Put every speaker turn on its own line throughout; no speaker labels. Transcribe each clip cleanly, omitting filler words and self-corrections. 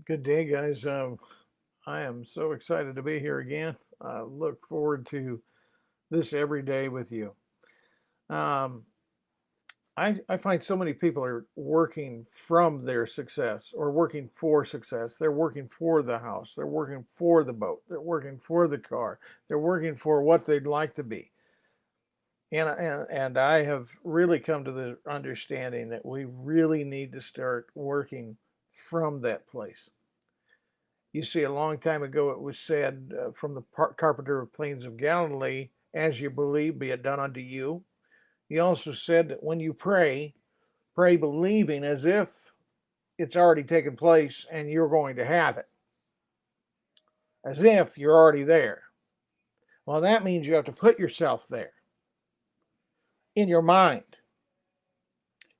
Good day, guys. I am so excited to be here again. I look forward to this every day with you. Um, I find so many people are working from their success or working for success. They're working for the house. They're working for the boat. They're working for the car. They're working for what they'd like to be. And I have really come to the understanding that we really need to start working from that place. You see, a long time ago it was said from the carpenter of plains of Galilee, as you believe, be it done unto you. He also said that when you pray, pray believing as if it's already taken place and you're going to have it, as if you're already there. Well, that means you have to put yourself there in your mind.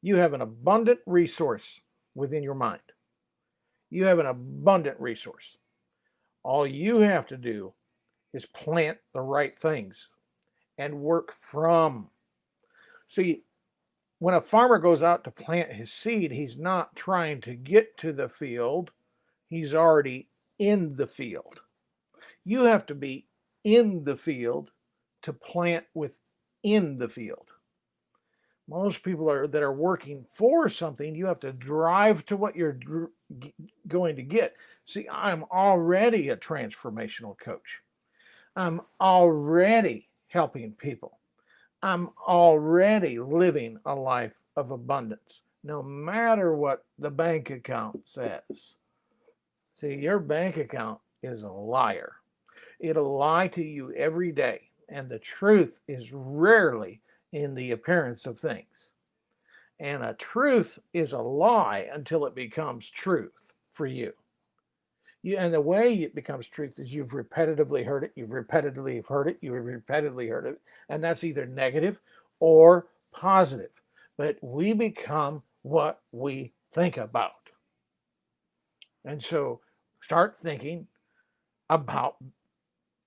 You have an abundant resource within your mind. You have an abundant resource. All you have to do is plant the right things and work from. See, when a farmer goes out to plant his seed, he's not trying to get to the field, he's already in the field. You have to be in the field to plant within the field. Most people that are working for something, you have to drive to what you're going to get. See, I'm already a transformational coach. I'm already helping people. I'm already living a life of abundance, no matter what the bank account says. See, your bank account is a liar. It'll lie to you every day, and the truth is rarely in the appearance of things. And a truth is a lie until it becomes truth for you. And the way it becomes truth is you've repetitively heard it, you've repetitively heard it, you've repetitively heard it, and that's either negative or positive. But we become what we think about. And so start thinking about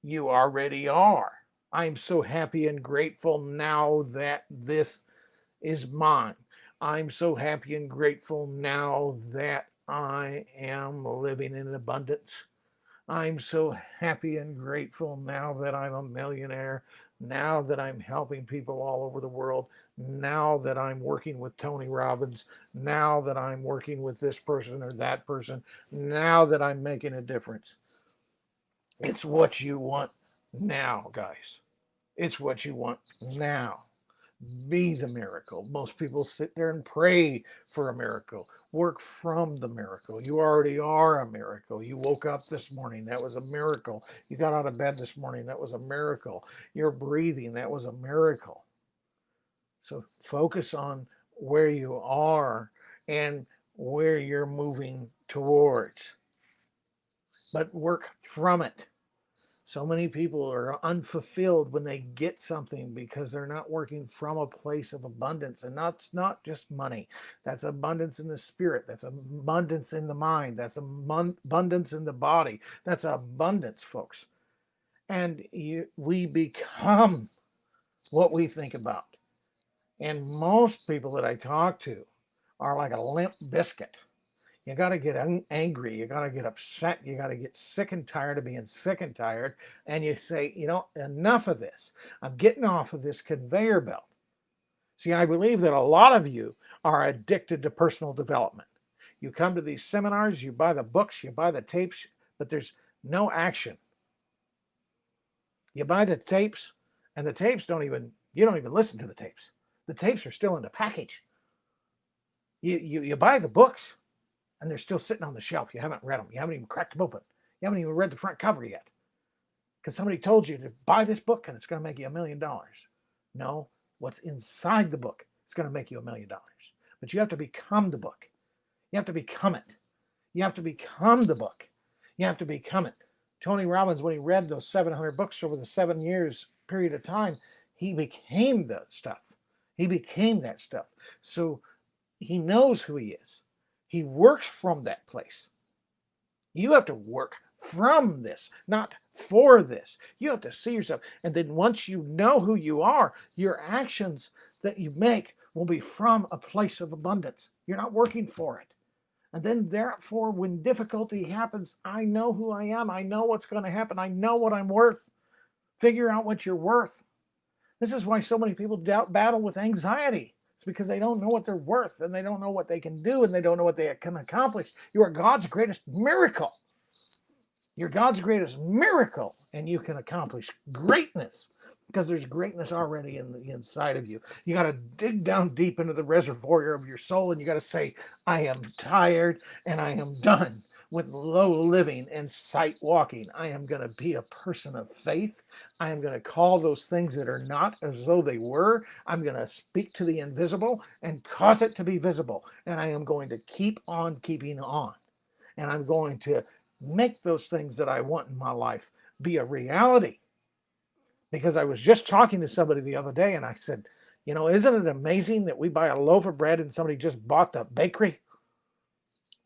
you already are. I'm so happy and grateful now that this is mine. I'm so happy and grateful now that I am living in abundance. I'm so happy and grateful now that I'm a millionaire, now that I'm helping people all over the world, now that I'm working with Tony Robbins, now that I'm working with this person or that person, now that I'm making a difference. It's what you want now, guys. It's what you want now. Be the miracle. Most people sit there and pray for a miracle. Work from the miracle. You already are a miracle. You woke up this morning. That was a miracle. You got out of bed this morning. That was a miracle. You're breathing. That was a miracle. So focus on where you are and where you're moving towards, but work from it. So many people are unfulfilled when they get something because they're not working from a place of abundance. And that's not just money. That's abundance in the spirit. That's abundance in the mind. That's abundance in the body. That's abundance, folks. And we become what we think about. And most people that I talk to are like a limp biscuit. You got to get angry. You got to get upset. You got to get sick and tired of being sick and tired. And you say, enough of this. I'm getting off of this conveyor belt. See, I believe that a lot of you are addicted to personal development. You come to these seminars, you buy the books, you buy the tapes, but there's no action. You buy the tapes, and the tapes you don't even listen to the tapes. The tapes are still in the package. You buy the books, and they're still sitting on the shelf. You haven't read them. You haven't even cracked them open. You haven't even read the front cover yet. Because somebody told you to buy this book and it's going to make you $1,000,000. No, what's inside the book is going to make you $1,000,000. But you have to become the book. You have to become it. You have to become the book. You have to become it. Tony Robbins, when he read those 700 books over the 7 years period of time, he became the stuff. He became that stuff. So he knows who he is. He works from that place. You have to work from this, not for this. You have to see yourself. And then once you know who you are, your actions that you make will be from a place of abundance. You're not working for it. And then, therefore, when difficulty happens, I know who I am. I know what's going to happen. I know what I'm worth. Figure out what you're worth. This is why so many people battle with anxiety. It's because they don't know what they're worth, and they don't know what they can do, and they don't know what they can accomplish. You are God's greatest miracle. You're God's greatest miracle, and you can accomplish greatness because there's greatness already in the inside of you. You got to dig down deep into the reservoir of your soul, and you got to say, I am tired and I am done with low living and sight walking. I am going to be a person of faith. I am going to call those things that are not as though they were. I'm going to speak to the invisible and cause it to be visible. And I am going to keep on keeping on. And I'm going to make those things that I want in my life be a reality. Because I was just talking to somebody the other day and I said, isn't it amazing that we buy a loaf of bread and somebody just bought the bakery?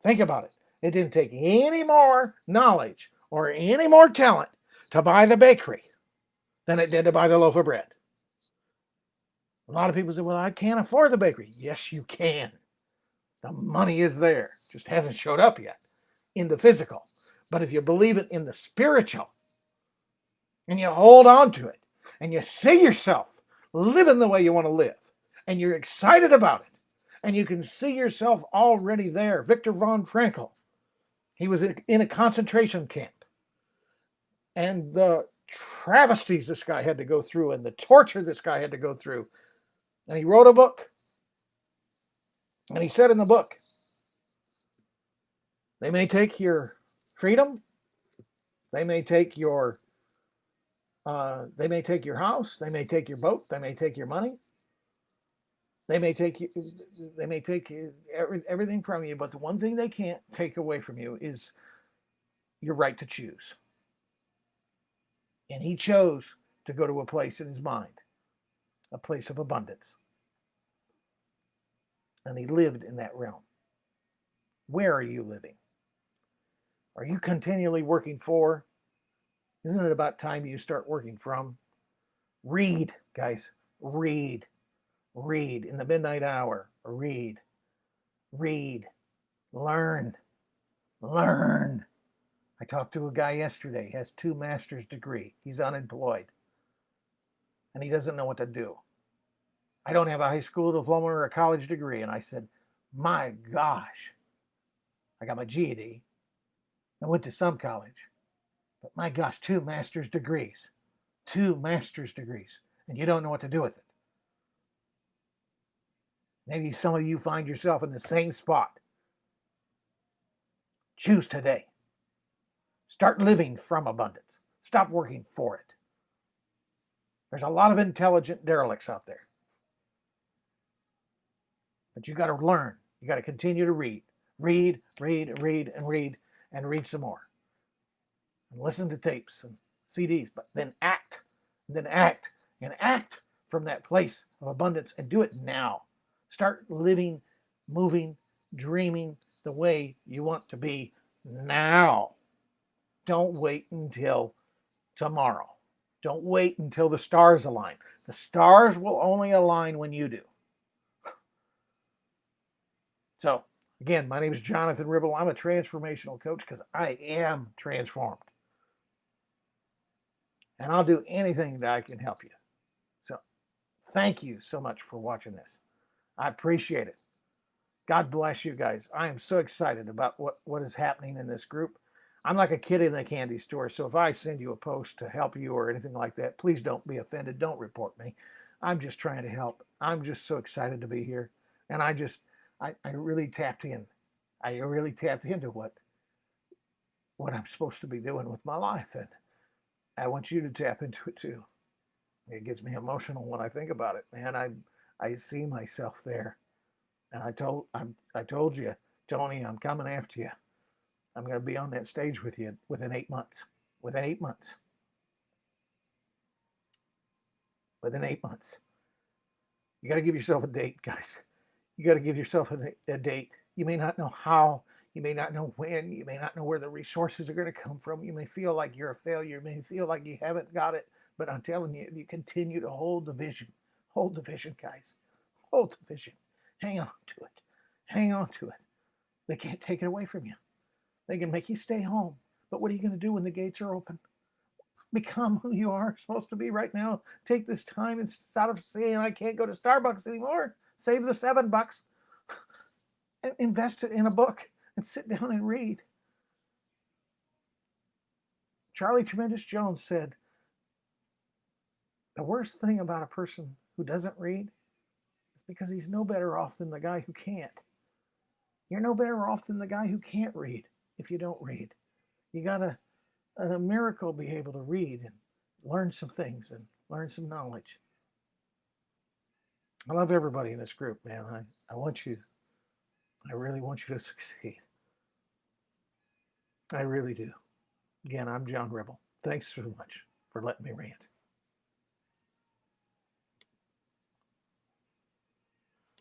Think about it. It didn't take any more knowledge or any more talent to buy the bakery than it did to buy the loaf of bread. A lot of people say, well, I can't afford the bakery. Yes, you can. The money is there. It just hasn't showed up yet in the physical. But if you believe it in the spiritual and you hold on to it and you see yourself living the way you want to live and you're excited about it and you can see yourself already there. Viktor von Frankl, he was in a concentration camp, and the travesties this guy had to go through and the torture this guy had to go through. And he wrote a book. And he said in the book, they may take your freedom, they may take your house, they may take your boat, they may take your money, they may take everything from you, but the one thing they can't take away from you is your right to choose. And he chose to go to a place in his mind, a place of abundance. And he lived in that realm. Where are you living? Are you continually working for? Isn't it about time you start working from? Read, guys. Read. Read in the midnight hour. Read. Read. Learn. Learn. I talked to a guy yesterday. He has 2 master's degree. He's unemployed. And he doesn't know what to do. I don't have a high school diploma or a college degree. And I said, my gosh. I got my GED. I went to some college. But my gosh, 2 master's degrees. 2 master's degrees. And you don't know what to do with it. Maybe some of you find yourself in the same spot. Choose today. Start living from abundance. Stop working for it. There's a lot of intelligent derelicts out there. But you got to learn. You got to continue to read. Read, read, read, and read, and read some more. And listen to tapes and CDs, but then act. And then act. And act from that place of abundance and do it now. Start living, moving, dreaming the way you want to be now. Don't wait until tomorrow. Don't wait until the stars align. The stars will only align when you do. So, again, my name is Jonathan Ribble. I'm a transformational coach because I am transformed. And I'll do anything that I can help you. So, thank you so much for watching this. I appreciate it. God bless you guys. I am so excited about what is happening in this group. I'm like a kid in the candy store. So if I send you a post to help you or anything like that, please don't be offended. Don't report me. I'm just trying to help. I'm just so excited to be here. And I really tapped in. I really tapped into what I'm supposed to be doing with my life. And I want you to tap into it too. It gets me emotional when I think about it, man. I see myself there. And I told you, Tony, I'm coming after you. I'm going to be on that stage with you within 8 months. Within 8 months. Within 8 months. You got to give yourself a date, guys. You got to give yourself a date. You may not know how. You may not know when. You may not know where the resources are going to come from. You may feel like you're a failure. You may feel like you haven't got it. But I'm telling you, if you continue to hold the vision, guys. Hold the vision. Hang on to it. Hang on to it. They can't take it away from you. They can make you stay home. But what are you going to do when the gates are open? Become who you are supposed to be right now. Take this time instead of saying I can't go to Starbucks anymore. Save the $7 and invest it in a book and sit down and read. Charlie Tremendous Jones said, the worst thing about a person who doesn't read is because he's no better off than the guy who can't. You're no better off than the guy who can't read if you don't read. You got to, in a miracle, be able to read and learn some things and learn some knowledge. I love everybody in this group, man. I want you, I really want you to succeed. I really do. Again, I'm John Ribble. Thanks so much for letting me rant.